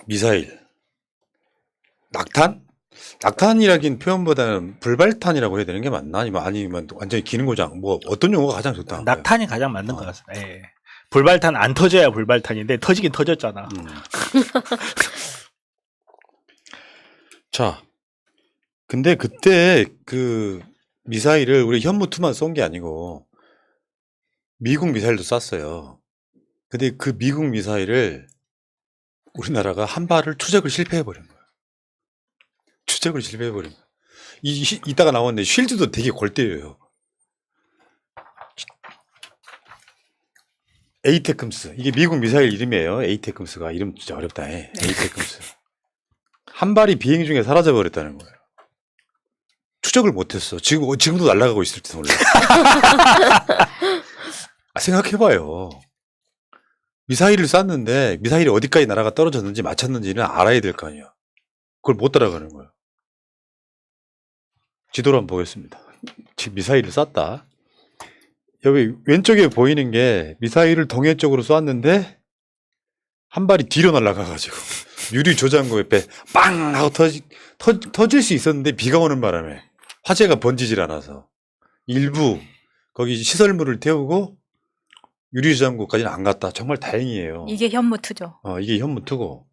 미사일. 낙탄? 낙탄이라긴 표현보다는 불발탄이라고 해야 되는 게 맞나? 아니면 완전히 기능 고장. 뭐 어떤 용어가 가장 좋다? 낙탄이 가장 맞는 것 같습니다. 예. 불발탄 안 터져야 불발탄인데 터지긴 터졌잖아. 자, 근데 그때 그 미사일을 우리 현무2만 쏜 게 아니고 미국 미사일도 쐈어요. 근데 그 미국 미사일을 우리나라가 한 발을 추적을 실패해버린 거예요. 추적을 실패해버린 거예요. 이따가 나왔는데 쉴드도 되게 골 때려요. 에이테크스. 이게 미국 미사일 이름이에요. 에이테크스가. 이름 진짜 어렵다. 에이테크스. 한 발이 비행 중에 사라져버렸다는 거예요. 추적을 못했어. 지금도 날아가고 있을지 몰라. 생각해봐요. 미사일을 쐈는데 미사일이 어디까지 날아가 떨어졌는지 맞췄는지는 알아야 될 거 아니야. 그걸 못 따라가는 거예요. 지도를 한번 보겠습니다. 지금 미사일을 쐈다. 여기 왼쪽에 보이는 게 미사일을 동해 쪽으로 쐈는데 한 발이 뒤로 날아가가지고 유리 조장고 옆에 빵 하고 터질 수 있었는데 비가 오는 바람에 화재가 번지질 않아서 일부 거기 시설물을 태우고 유리 조장고까지는 안 갔다. 정말 다행이에요. 이게 현무2죠. 이게 현무2고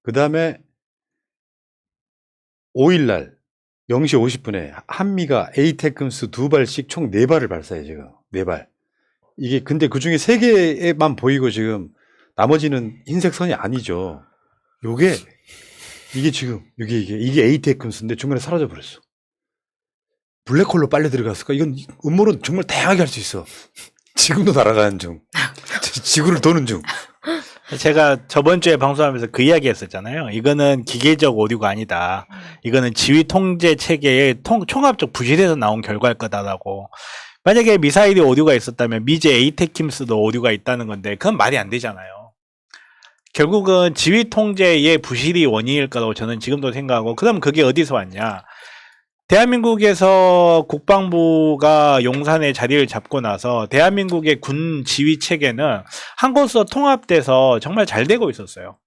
그 다음에 5일날 0시 50분에 한미가 에이테크스 2발씩 총 4발을 발사해 지금 4발. 이게 근데 그 중에 3개만 보이고 지금 나머지는 흰색 선이 아니죠. 이게 지금 이게 에이테크스인데 중간에 사라져 버렸어. 블랙홀로 빨려 들어갔을까? 이건 음모론 정말 다양하게 할 수 있어. 지금도 날아가는 중, 지구를 도는 중. 제가 저번 주에 방송하면서 그 이야기 했었잖아요. 이거는 기계적 오류가 아니다. 이거는 지휘 통제 체계의 총합적 부실에서 나온 결과일 거다라고. 만약에 미사일이 오류가 있었다면 미제 에이테킴스도 오류가 있다는 건데 그건 말이 안 되잖아요. 결국은 지휘 통제의 부실이 원인일 거라고 저는 지금도 생각하고, 그럼 그게 어디서 왔냐? 대한민국에서 국방부가 용산에 자리를 잡고 나서 대한민국의 군 지휘 체계는 한 곳으로 통합돼서 정말 잘 되고 있었어요.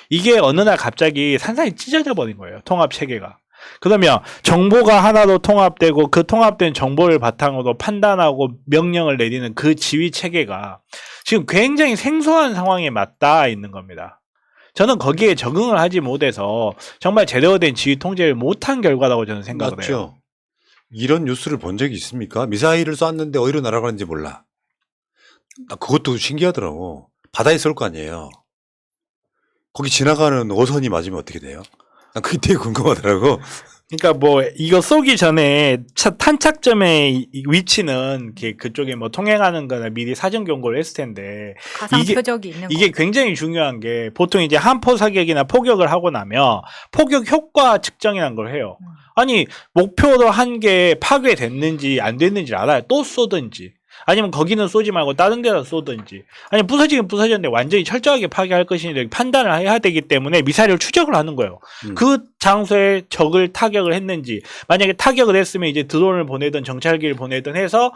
이게 어느 날 갑자기 산산이 찢어져 버린 거예요. 통합 체계가. 그러면 정보가 하나로 통합되고 그 통합된 정보를 바탕으로 판단하고 명령을 내리는 그 지휘 체계가 지금 굉장히 생소한 상황에 맞닿아 있는 겁니다. 저는 거기에 적응을 하지 못해서 정말 제대로 된 지휘 통제를 못한 결과라고 저는 생각을 맞죠? 해요. 이런 뉴스를 본 적이 있습니까? 미사일을 쐈는데 어디로 날아가는지 몰라. 나 그것도 신기하더라고. 바다에 쏠 거 아니에요. 거기 지나가는 어선이 맞으면 어떻게 돼요? 난 그게 되게 궁금하더라고. 그러니까 뭐 이거 쏘기 전에 탄착점의 위치는 그쪽에 뭐 통행하는 거나 미리 사전 경고를 했을 텐데 가상 표적이 있는 이게 굉장히 중요한 게 보통 이제 함포 사격이나 포격을 하고 나면 포격 효과 측정이라는 걸 해요. 아니 목표로 한 게 파괴됐는지 안 됐는지 알아요. 또 쏘든지 아니면 거기는 쏘지 말고 다른 데다 쏘든지, 아니면 부서지긴 부서졌는데 완전히 철저하게 파괴할 것인지 판단을 해야 되기 때문에 미사일을 추적을 하는 거예요. 그 장소에 적을 타격을 했는지, 만약에 타격을 했으면 이제 드론을 보내든 정찰기를 보내든 해서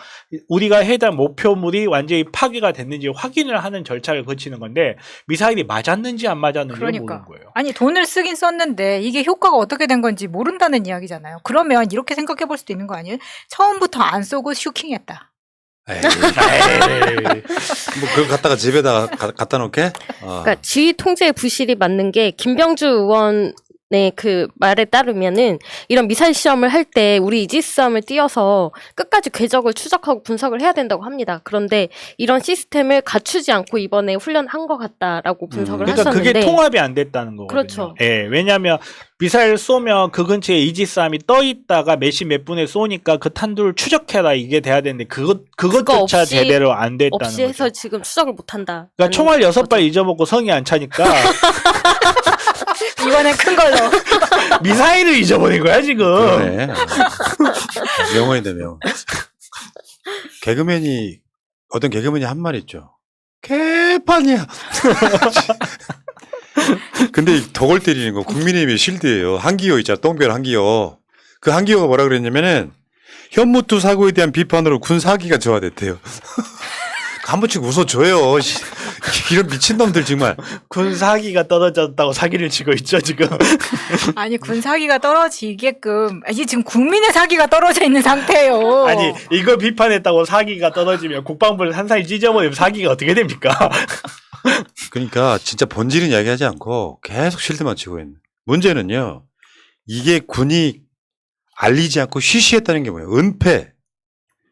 우리가 해당 목표물이 완전히 파괴가 됐는지 확인을 하는 절차를 거치는 건데 미사일이 맞았는지 안 맞았는지 모르는 거예요. 아니 돈을 쓰긴 썼는데 이게 효과가 어떻게 된 건지 모른다는 이야기잖아요. 그러면 이렇게 생각해 볼 수도 있는 거 아니에요? 처음부터 안 쏘고 슈킹했다. 에이. 뭐 그걸 갖다가 집에다 갖다 놓게? 그러니까 지휘 통제의 부실이 맞는 게 김병주 의원의 그 말에 따르면은 이런 미사일 시험을 할 때 우리 이지스함을 띄워서 끝까지 궤적을 추적하고 분석을 해야 된다고 합니다. 그런데 이런 시스템을 갖추지 않고 이번에 훈련한 것 같다라고 분석을 그러니까 하셨는데 그게 통합이 안 됐다는 거거든요. 그렇죠. 예, 왜냐하면 미사일 쏘면 그 근처에 이지스함이 떠 있다가 몇 시 몇 분에 쏘니까 그 탄두를 추적해라 이게 돼야 되는데 그것조차 없이, 제대로 안 됐다는 없이 거죠. 해서 지금 추적을 못한다. 그러니까 총알 6발 잊어먹고 성이 안 차니까 이번엔 큰 걸로. 미사일을 잊어버린 거야 지금. 그래. 명언이다 명언. 어떤 개그맨이 한 말 있죠. 개판이야. 근데 덕을 때리는 거 국민의힘의 실드예요. 한기호 있잖아. 똥별 한기호. 그 한기호가 뭐라 그랬냐면은 현무2 사고에 대한 비판으로 군 사기가 저하됐대요. 한 번씩 웃어줘요. 이런 미친놈들 정말. 군 사기가 떨어졌다고 사기를 치고 있죠 지금. 아니 군 사기가 떨어지게끔 이게 지금 국민의 사기가 떨어져 있는 상태예요. 아니 이걸 비판했다고 사기가 떨어지면 국방부를 한사히 찢어버리면 사기가 어떻게 됩니까? 그러니까 진짜 본질은 이야기하지 않고 계속 실드만 치고 있는. 문제는요. 이게 군이 알리지 않고 쉬쉬했다는 게 뭐예요? 은폐.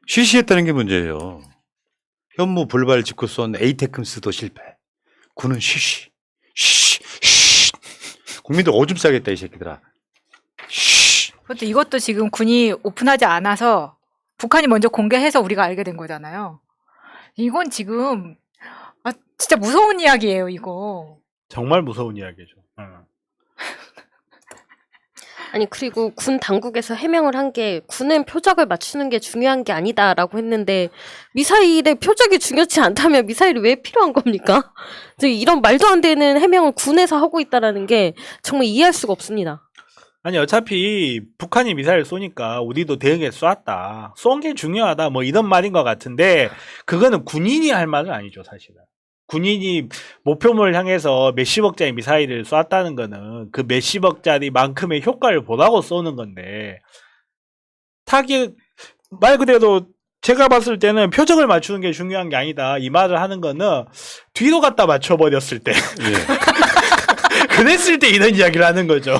쉬쉬했다는 게 문제예요. 현무 불발 짓고 쏜 에이테크스도 실패. 군은 쉬쉬. 쉬쉬. 국민들 오줌 싸겠다 이 새끼들아. 쉬. 그것도 이것도 지금 군이 오픈하지 않아서 북한이 먼저 공개해서 우리가 알게 된 거잖아요. 이건 지금 진짜 무서운 이야기예요, 이거. 정말 무서운 이야기죠. 아니 그리고 군 당국에서 해명을 한 게 군은 표적을 맞추는 게 중요한 게 아니다라고 했는데 미사일의 표적이 중요치 않다면 미사일이 왜 필요한 겁니까? 이런 말도 안 되는 해명을 군에서 하고 있다라는 게 정말 이해할 수가 없습니다. 아니 어차피 북한이 미사일 쏘니까 우리도 대응해 쏘았다. 쏜 게 중요하다. 뭐 이런 말인 것 같은데 그거는 군인이 할 말은 아니죠 사실은. 군인이 목표물을 향해서 몇십억짜리 미사일을 쐈다는 거는 그 몇십억짜리만큼의 효과를 보라고 쏘는 건데 타격 말 그대로 제가 봤을 때는 표적을 맞추는 게 중요한 게 아니다. 이 말을 하는 거는 뒤로 갖다 맞춰버렸을 때 예. 그랬을 때 이런 이야기를 하는 거죠.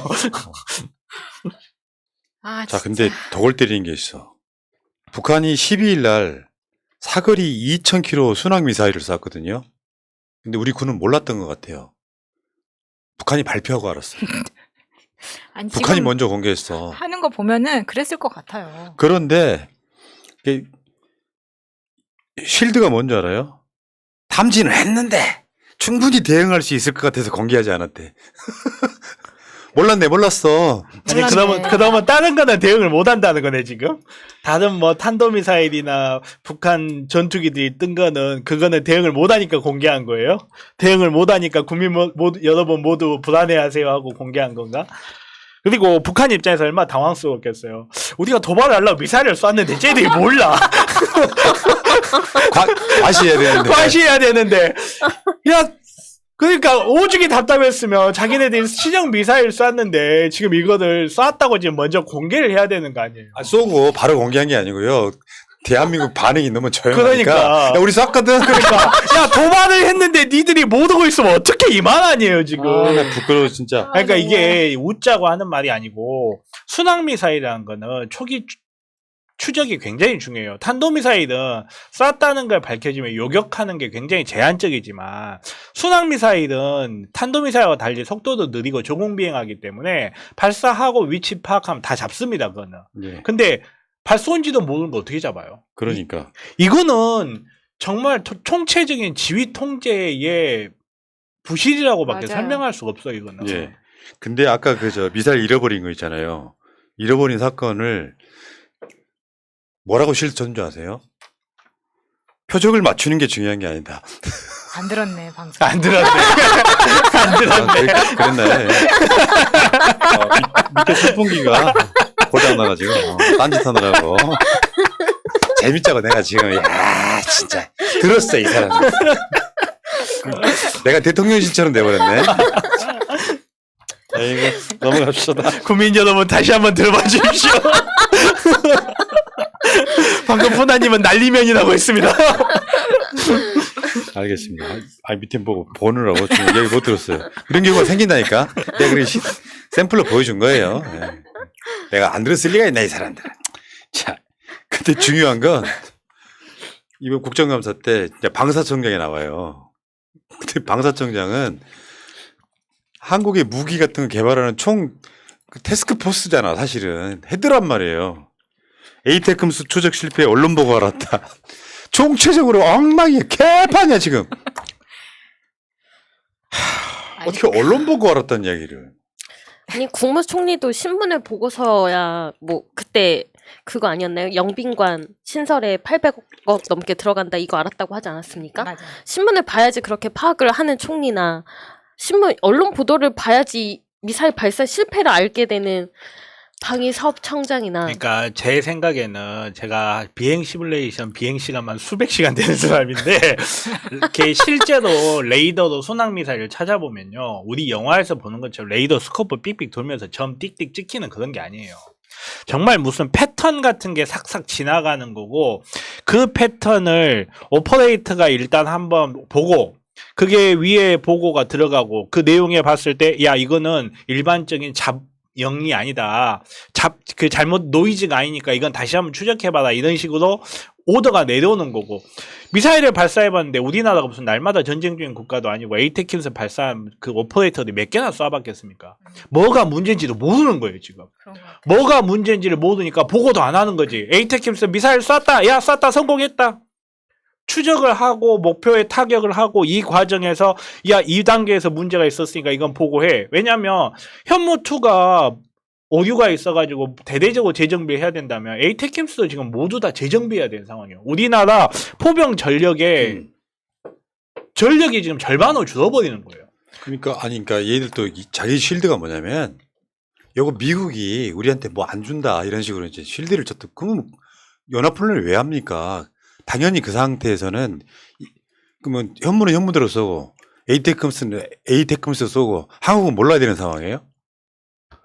자, 근데 더 골 때리는 게 있어. 북한이 12일 날 사거리 2,000km 순항 미사일을 쐈거든요. 근데 우리 군은 몰랐던 것 같아요. 북한이 발표하고 알았어요. 아니, 북한이 지금 먼저 공개했어. 하는 거 보면은 그랬을 것 같아요. 그런데 이게 쉴드가 뭔지 알아요? 탐지는 했는데 충분히 대응할 수 있을 것 같아서 공개하지 않았대. 몰랐어. 아니 몰랐네. 그러면 다른 거는 대응을 못 한다는 거네 지금. 다른 뭐 탄도미사일이나 북한 전투기들이 뜬 거는 그거는 대응을 못 하니까 공개한 거예요? 대응을 못 하니까 국민 모두 여러분 모두 불안해하세요 하고 공개한 건가? 그리고 북한 입장에서 얼마나 당황스러웠겠어요. 우리가 도발을 하려고 미사일을 쐈는데 쟤들이 몰라. 과시해야 되는데. 과시해야 되는데. 야, 그러니까 오죽이 답답했으면 자기네들이 신형 미사일 쐈는데 지금 이거를 쐈다고 지금 먼저 공개를 해야 되는 거 아니에요? 쏘고 바로 공개한 게 아니고요. 대한민국 반응이 너무 조용하니까. 그러니까. 야, 우리 쐈거든. 그러니까 야 도발을 했는데 니들이 못 오고 있으면 어떻게 이만 아니에요 지금. 나 부끄러워 진짜. 그러니까 이게 웃자고 하는 말이 아니고 순항미사일이라는 거는 초기 추적이 굉장히 중요해요. 탄도미사일은 쐈다는 걸 밝혀지면 요격하는 게 굉장히 제한적이지만 순항미사일은 탄도미사일과 달리 속도도 느리고 조공비행하기 때문에 발사하고 위치 파악하면 다 잡습니다. 그거는. 네. 근데 발쏜지도 모르는 거 어떻게 잡아요? 그러니까. 이거는 정말 총체적인 지휘 통제의 부실이라고밖에 맞아요. 설명할 수가 없어요. 이거는. 예. 근데 아까 미사일 잃어버린 거 있잖아요. 잃어버린 사건을 뭐라고 실천인 줄 아세요? 표적을 맞추는 게 중요한 게 아니다. 안 들었네 방송. 안 들었네. 안 들었네. 그랬네. 밑에 선풍기가 고장나가지고 딴짓하느라고. 재밌자고 내가 지금 야 진짜 들었어 이 사람. 내가 대통령실처럼 돼버렸네. 아이고 넘어갑시다. 국민 여러분 다시 한번 들어봐 주십시오. 방금 푸나님은 난리면이라고 했습니다. 알겠습니다. 밑에 보고 보느라고 지금 얘기 못 들었어요. 그런 경우가 생긴다니까. 내가 그래 샘플로 보여준 거예요. 네. 내가 안 들었을 리가 있나 이 사람들. 자, 근데 중요한 건 이번 국정감사 때 이제 방사청장이 나와요. 근데 방사청장은 한국의 무기 같은 거 개발하는 테스크포스잖아. 사실은 헤드란 말이에요. 에이테크스 추적 실패에 언론 보고 알았다. 총체적으로 엉망이야. 개판이야 지금. 어떻게 언론 보고 알았다는 이야기를. 아니 국무총리도 신문을 보고서야 뭐 그때 그거 아니었나요? 영빈관 신설에 800억 넘게 들어간다 이거 알았다고 하지 않았습니까? 맞아. 신문을 봐야지 그렇게 파악을 하는 총리나 언론 보도를 봐야지 미사일 발사 실패를 알게 되는 방위 사업청장이나 그러니까 제 생각에는 제가 비행 시뮬레이션 비행 시간만 수백 시간 되는 사람인데 이렇게 실제로 레이더로 순항 미사일을 찾아보면요, 우리 영화에서 보는 것처럼 레이더 스코프 삑삑 돌면서 점 띡띡 찍히는 그런 게 아니에요. 정말 무슨 패턴 같은 게 삭삭 지나가는 거고, 그 패턴을 오퍼레이터가 일단 한번 보고, 그게 위에 보고가 들어가고, 그 내용에 봤을 때 야 이거는 일반적인 영이 아니다. 그 잘못 노이즈가 아니니까 이건 다시 한번 추적해봐라. 이런 식으로 오더가 내려오는 거고. 미사일을 발사해봤는데 우리나라가 무슨 날마다 전쟁 중인 국가도 아니고 에이테킴스 발사한 그 오퍼레이터들이 몇 개나 쏴봤겠습니까? 뭐가 문제인지도 모르는 거예요, 지금. 그런 것 같아요. 뭐가 문제인지를 모르니까 보고도 안 하는 거지. 에이테킴스 미사일 쐈다. 야, 쐈다. 성공했다. 추적을 하고 목표에 타격을 하고 이 과정에서 야, 이 단계에서 문제가 있었으니까 이건 보고해. 왜냐면 현무2가 오류가 있어가지고 대대적으로 재정비를 해야 된다면 에이테킴스도 지금 모두 다 재정비해야 되는 상황이에요. 우리나라 포병 전력이 지금 절반으로 줄어버리는 거예요. 그러니까 얘들도 자기 쉴드가 뭐냐면, 요거 미국이 우리한테 뭐 안 준다 이런 식으로 이제 쉴드를 줬다. 그러면 연합훈련을 왜 합니까? 당연히 그 상태에서는 그러면 현무는 현무대로 쏘고 에이테크럼스는 에이테크럼스 쏘고 한국은 몰라야 되는 상황이에요?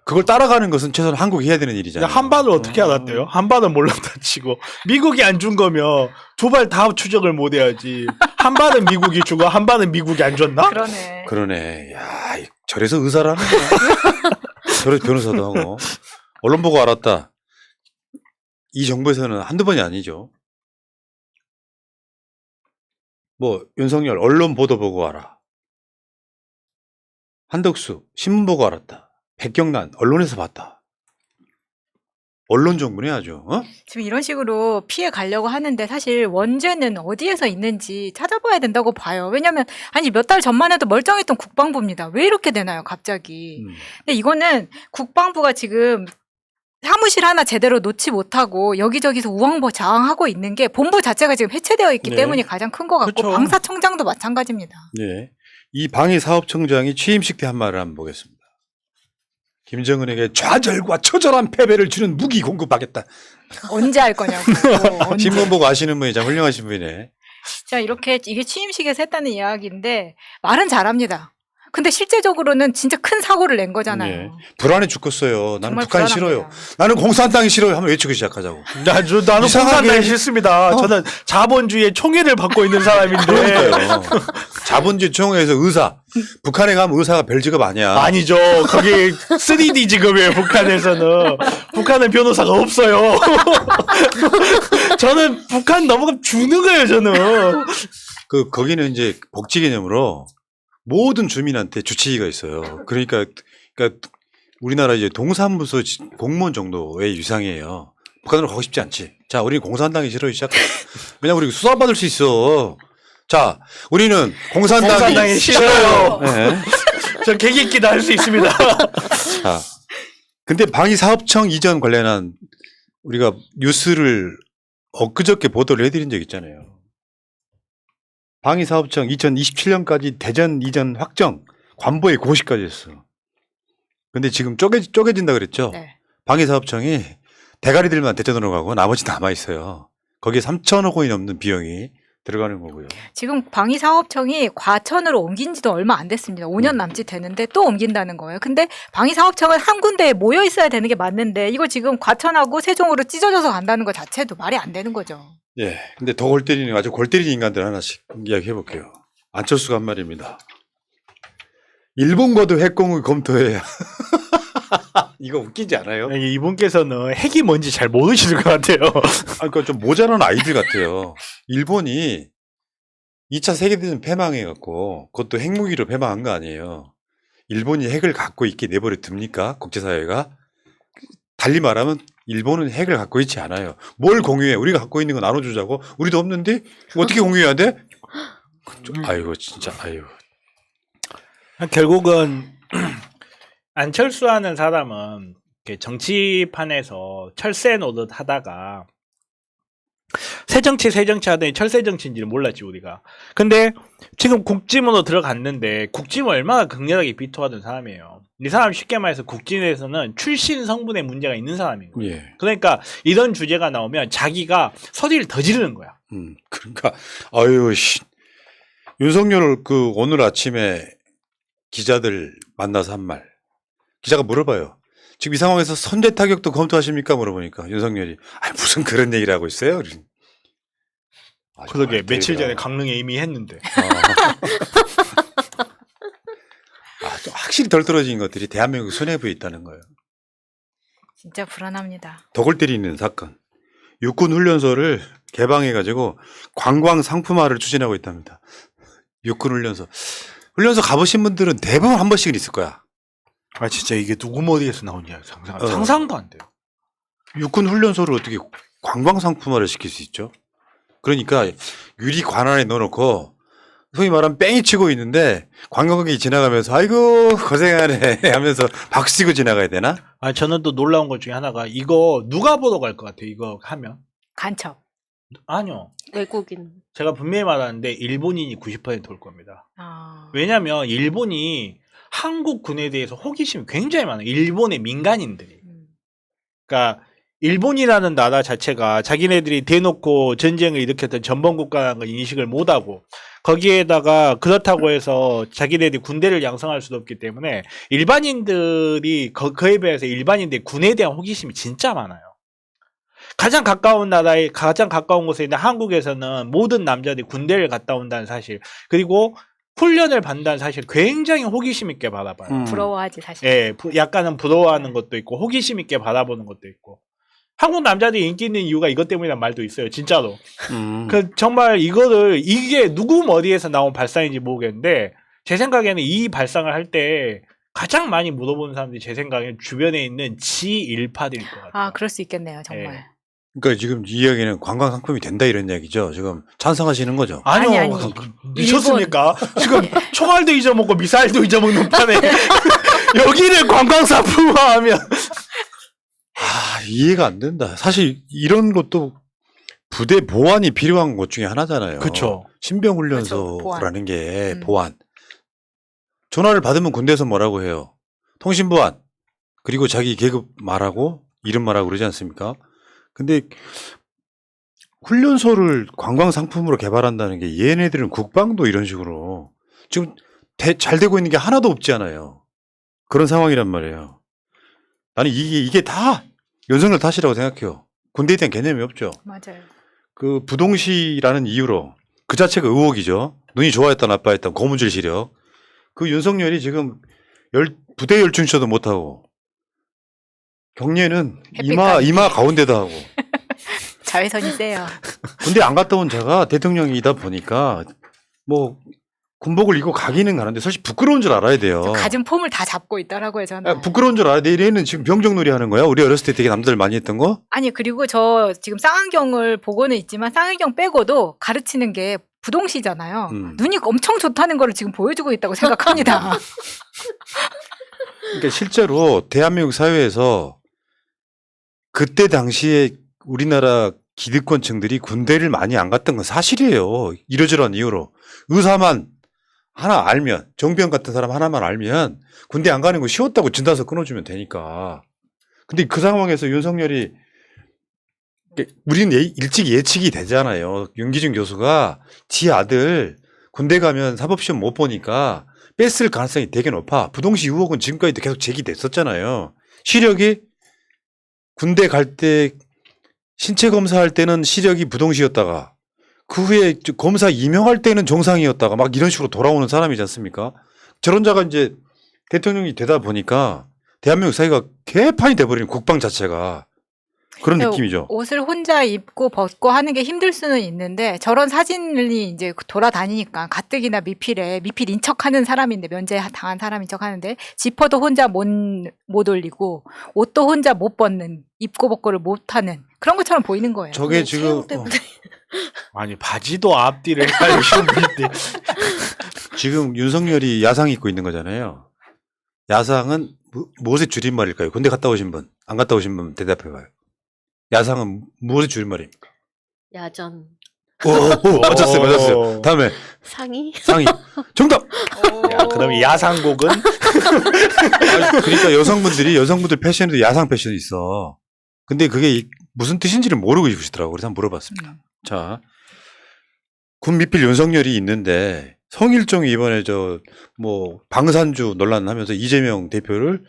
그걸 따라가는 것은 최소한 한국이 해야 되는 일이잖아요. 한발을 어떻게 알았대요? 한발은 몰랐다 치고 미국이 안 준 거면 두 발 다 추적을 못 해야지. 한 발은 미국이 주고 한 발은 미국이 안 줬나? 그러네. 그러네. 야, 저래서 의사를 하는 거야. 저래서 변호사도 하고. 언론 보고 알았다. 이 정부에서는 한두 번이 아니죠. 뭐 윤석열 언론 보도 보고 알아. 한덕수 신문 보고 알았다. 백경란 언론에서 봤다. 언론 정부해야죠. 어? 지금 이런 식으로 피해 가려고 하는데 사실 원죄는 어디에서 있는지 찾아봐야 된다고 봐요. 왜냐하면 아니 몇 달 전만 해도 멀쩡했던 국방부입니다. 왜 이렇게 되나요, 갑자기? 근데 이거는 국방부가 지금 사무실 하나 제대로 놓지 못하고 여기저기서 우왕좌왕하고 있는 게 본부 자체가 지금 해체되어 있기 네. 때문이 가장 큰 것 같고 그쵸. 방사청장도 마찬가지입니다. 네. 이 방위사업청장이 취임식 때 한 말을 한번 보겠습니다. 김정은에게 좌절과 처절한 패배를 주는 무기 공급하겠다. 언제 할 거냐고. 언제. 신문 보고 아시는 분이 참 훌륭하신 분이네. 자, 이렇게 이게 취임식에서 했다는 이야기인데 말은 잘합니다. 근데 실제적으로는 진짜 큰 사고를 낸 거잖아요. 네. 불안해 죽겠어요. 나는 정말 북한이 불안합니다. 싫어요. 나는 공산당이 싫어요. 하면 외치기 시작하자고. 나는 이상하게- 공산당이 싫습니다. 저는 자본주의의 총애를 받고 있는 사람인데. 그러니까요. 자본주의 총회에서 의사. 북한에 가면 의사가 별 직업 아니야. 아니죠. 거기 3D 직업이에요, 북한에서는. 북한은 변호사가 없어요. 저는 북한 넘어가면 죽는 거예요, 저는. 거기는 이제 복지 개념으로 모든 주민한테 주치의가 있어요. 그러니까 우리나라 이제 동사무소 공무원 정도의 유상이에요. 북한으로 가고 싶지 않지. 자, 우리는 공산당이 싫어요. 시작해. 왜냐면 우리 수사받을 수 있어. 자, 우리는 공산당이 싫어요. 네. 저 개기기도 할 수 있습니다. 자, 근데 방위사업청 이전 관련한 우리가 뉴스를 엊그저께 보도를 해드린 적 있잖아요. 방위사업청 2027년까지 대전 이전 확정, 관보에 고시까지 했어. 근데 지금 쪼개진다 그랬죠? 네. 방위사업청이 대가리들만 대전으로 가고 나머지 남아있어요. 거기에 3천억 원이 넘는 비용이 들어가는 거고요. 지금 방위사업청이 과천으로 옮긴 지도 얼마 안 됐습니다. 5년 남짓 되는데 또 옮긴다는 거예요. 근데 방위사업청은 한 군데에 모여 있어야 되는 게 맞는데 이거 지금 과천하고 세종으로 찢어져서 간다는 것 자체도 말이 안 되는 거죠. 예. 근데 더 골 때리는 아주 골 때리는 인간들 하나씩 이야기해 볼게요. 안철수가 한 말입니다. 일본과도 핵공을 검토해야. 이거 웃기지 않아요? 이분께서는 핵이 뭔지 잘 모르시는 것 같아요. 그러니까 좀 모자란 아이들 같아요. 일본이 2차 세계대전 패망해갖고 그것도 핵무기로 패망한 거 아니에요. 일본이 핵을 갖고 있게 내버려 둡니까? 국제사회가? 달리 말하면 일본은 핵을 갖고 있지 않아요. 뭘 공유해? 우리가 갖고 있는 거 나눠주자고? 우리도 없는데? 어떻게 공유해야 돼? 아이고 진짜 아이고. 결국은 안철수 하는 사람은 이렇게 정치판에서 철새 노릇 하다가 새정치 하더니 철새 정치인지를 몰랐지 우리가. 근데 지금 국지문으로 들어갔는데 국지문 얼마나 극렬하게 비토하던 사람이에요. 이 사람 쉽게 말해서 국진에서는 출신 성분에 문제가 있는 사람인 거예요. 예. 그러니까 이런 주제가 나오면 자기가 소리를 더 지르는 거야. 그러니까 아유 씨. 윤석열 그 오늘 아침에 기자들 만나서 한 말. 기자가 물어봐요. 지금 이 상황에서 선제 타격도 검토하십니까? 물어보니까 윤석열이 아니 무슨 그런 얘기를 하고 있어요? 그러게 며칠 전에 강릉에 이미 했는데. 좀 확실히 덜 떨어진 것들이 대한민국 수뇌부에 있다는 거예요. 진짜 불안합니다. 덕을 때리는 사건. 육군 훈련소를 개방해가지고 관광 상품화를 추진하고 있답니다. 육군 훈련소. 훈련소 가보신 분들은 대부분 한 번씩은 있을 거야. 아 진짜 이게 누구 머리에서 나오냐 상상도 안 돼요. 육군 훈련소를 어떻게 관광 상품화를 시킬 수 있죠? 그러니까 유리 관안에 넣어놓고 소위 말하면 뺑이 치고 있는데 관광객이 지나가면서 아이고 고생하네 하면서 박수 치고 지나가야 되나? 아 저는 또 놀라운 것 중에 하나가 이거 누가 보러 갈 것 같아요. 이거 하면 간첩. 아니요. 외국인. 제가 분명히 말하는데 일본인이 90% 올 겁니다. 아. 왜냐면 일본이 한국 군에 대해서 호기심이 굉장히 많아요. 일본의 민간인들이. 그러니까 일본이라는 나라 자체가 자기네들이 대놓고 전쟁을 일으켰던 전범국가라는 걸 인식을 못하고 거기에다가 그렇다고 해서 자기네들이 군대를 양성할 수도 없기 때문에 일반인들이 그에 비해서 일반인들이 군에 대한 호기심이 진짜 많아요. 가장 가까운 나라에 가장 가까운 곳에 있는 한국에서는 모든 남자들이 군대를 갔다 온다는 사실 그리고 훈련을 받는다는 사실 굉장히 호기심 있게 바라봐요. 부러워하지 사실. 예, 약간은 부러워하는 것도 있고 호기심 있게 바라보는 것도 있고 한국 남자들이 인기 있는 이유가 이것 때문이란 말도 있어요. 진짜로. 그 정말 이게 누구 머리에서 나온 발상인지 모르겠는데 제 생각에는 이 발상을 할 때 가장 많이 물어보는 사람들이 제 생각에는 주변에 있는 지일파들일 것 같아요. 아 그럴 수 있겠네요 정말. 예. 그러니까 지금 이 이야기는 관광 상품이 된다 이런 얘기죠. 지금 찬성하시는 거죠. 아니요. 아니. 미쳤습니까? 지금 총알도 잊어먹고 미사일도 잊어먹는 판에 여기를 관광상품화하면 이해가 안 된다. 사실 이런 것도 부대 보안이 필요한 것 중에 하나잖아요. 그쵸. 신병훈련소라는 그쵸, 게 보안. 전화를 받으면 군대에서 뭐라고 해요? 통신보안. 그리고 자기 계급 말하고 이름 말하고 그러지 않습니까? 근데 훈련소를 관광 상품으로 개발한다는 게 얘네들은 국방도 이런 식으로 지금 잘 되고 있는 게 하나도 없지 않아요. 그런 상황이란 말이에요. 나는 이게 다 윤석열 탓이라고 생각해요. 군대에 대한 개념이 없죠. 맞아요. 그 부동시라는 이유로 그 자체가 의혹이죠. 눈이 좋아했다 나빠했다 고무줄 시력. 그 윤석열이 지금 부대 열중쇼도 못하고 경례는 이마 가운데다 하고 자외선이 세요. 군대 안 갔다 온 제가 대통령이다 보니까 뭐 군복을 입고 가기는 가는데 사실 부끄러운 줄 알아야 돼요. 가진 폼을 다 잡고 있더라고요 저는. 부끄러운 줄 알아야 돼. 얘는 지금 병정놀이 하는 거야. 우리 어렸을 때 되게 남자들 많이 했던 거. 아니 그리고 저 지금 쌍안경을 보고는 있지만 쌍안경 빼고도 가르치는 게 부동시잖아요. 눈이 엄청 좋다는 거를 지금 보여주고 있다고 생각합니다. 그러니까 실제로 대한민국 사회에서 그때 당시에 우리나라 기득권층들이 군대를 많이 안 갔던 건 사실이에요. 이러저러한 이유로. 의사만 하나 알면 정병 같은 사람 하나만 알면 군대 안 가는 거 쉬웠다고 진단서 끊어주면 되니까. 근데 그 상황에서 윤석열이 우리는 일찍 예측이 되잖아요. 윤기준 교수가 지 아들 군대 가면 사법시험 못 보니까 뺐을 가능성이 되게 높아. 부동시 의혹은 지금까지도 계속 제기됐었잖아요. 시력이 군대 갈 때 신체 검사할 때는 시력이 부동시였다가 그 후에 검사 임명할 때는 정상이었다가 막 이런 식으로 돌아오는 사람이지 않습니까? 저런 자가 이제 대통령이 되다 보니까 대한민국 사회가 개판이 돼버리는 국방 자체가 그런 느낌이죠. 옷을 혼자 입고 벗고 하는 게 힘들 수는 있는데 저런 사진이 이제 돌아다니니까 가뜩이나 미필 인척하는 사람인데 면제 당한 사람인 척하는데 지퍼도 혼자 못 올리고 옷도 혼자 못 벗는 입고 벗고를 못하는 그런 것처럼 보이는 거예요. 저게 지금 아니 바지도 앞뒤를 헷갈리시는 분인데 지금 윤석열이 야상 입고 있는 거잖아요. 야상은 무엇의 줄임말일까요? 군대 갔다 오신 분, 안 갔다 오신 분 대답해봐요. 야상은 무엇의 줄임말입니까? 야전. 오, 맞았어요. 다음에 상의? 상의. 정답. 야, 그다음에 야상곡은 그러니까 여성분들 패션에도 야상 패션이 있어. 근데 그게 무슨 뜻인지를 모르고 싶으시더라고. 그래서 한번 물어봤습니다. 자, 군 미필 윤석열이 있는데 성일종이 이번에 방산주 논란하면서 이재명 대표를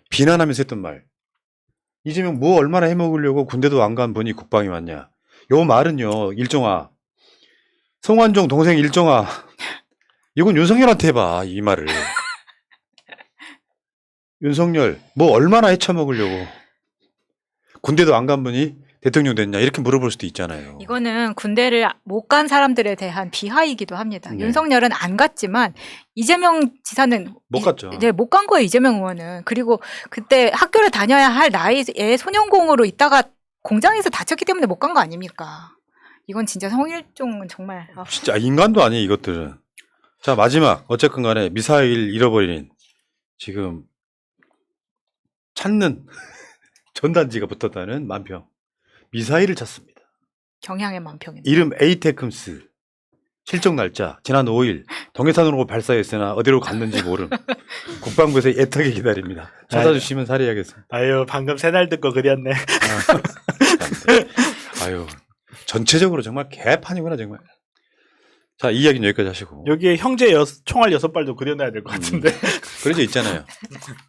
비난하면서 했던 말. 이재명 뭐 얼마나 해먹으려고 군대도 안 간 분이 국방에 왔냐. 요 말은요, 일종아. 성완종 동생 일종아. 이건 윤석열한테 해봐, 이 말을. 윤석열, 뭐 얼마나 헤쳐먹으려고. 군대도 안 간 분이 대통령 됐냐. 이렇게 물어볼 수도 있잖아요. 이거는 군대를 못 간 사람들에 대한 비하이기도 합니다. 네. 윤석열은 안 갔지만 이재명 지사는 못 갔죠. 이제 못 간 거예요. 이재명 의원은. 그리고 그때 학교를 다녀야 할 나이에 소년공으로 있다가 공장에서 다쳤기 때문에 못 간 거 아닙니까? 이건 진짜 성일종은 정말 진짜 인간도 아니에요, 이것들은. 자, 마지막. 어쨌건 간에 미사일 잃어버린 지금 찾는 전단지가 붙었다는 만평. 미사일을 찾습니다. 경향의 만평입니다. 이름 에이테크스. 실종 날짜 지난 5일 동해산으로 발사했으나 어디로 갔는지 모름. 국방부에서 애타게 기다립니다. 찾아주시면 살해하겠습니다. 아유 방금 새날 듣고 그렸네. 아유, 전체적으로 정말 개판이구나 정말. 자, 이 이야기는 여기까지 하시고. 여기에 형제 총알 6발도 그려놔야 될 것 같은데. 그러죠 있잖아요.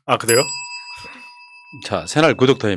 아 그래요? 자, 새날 구독 타임.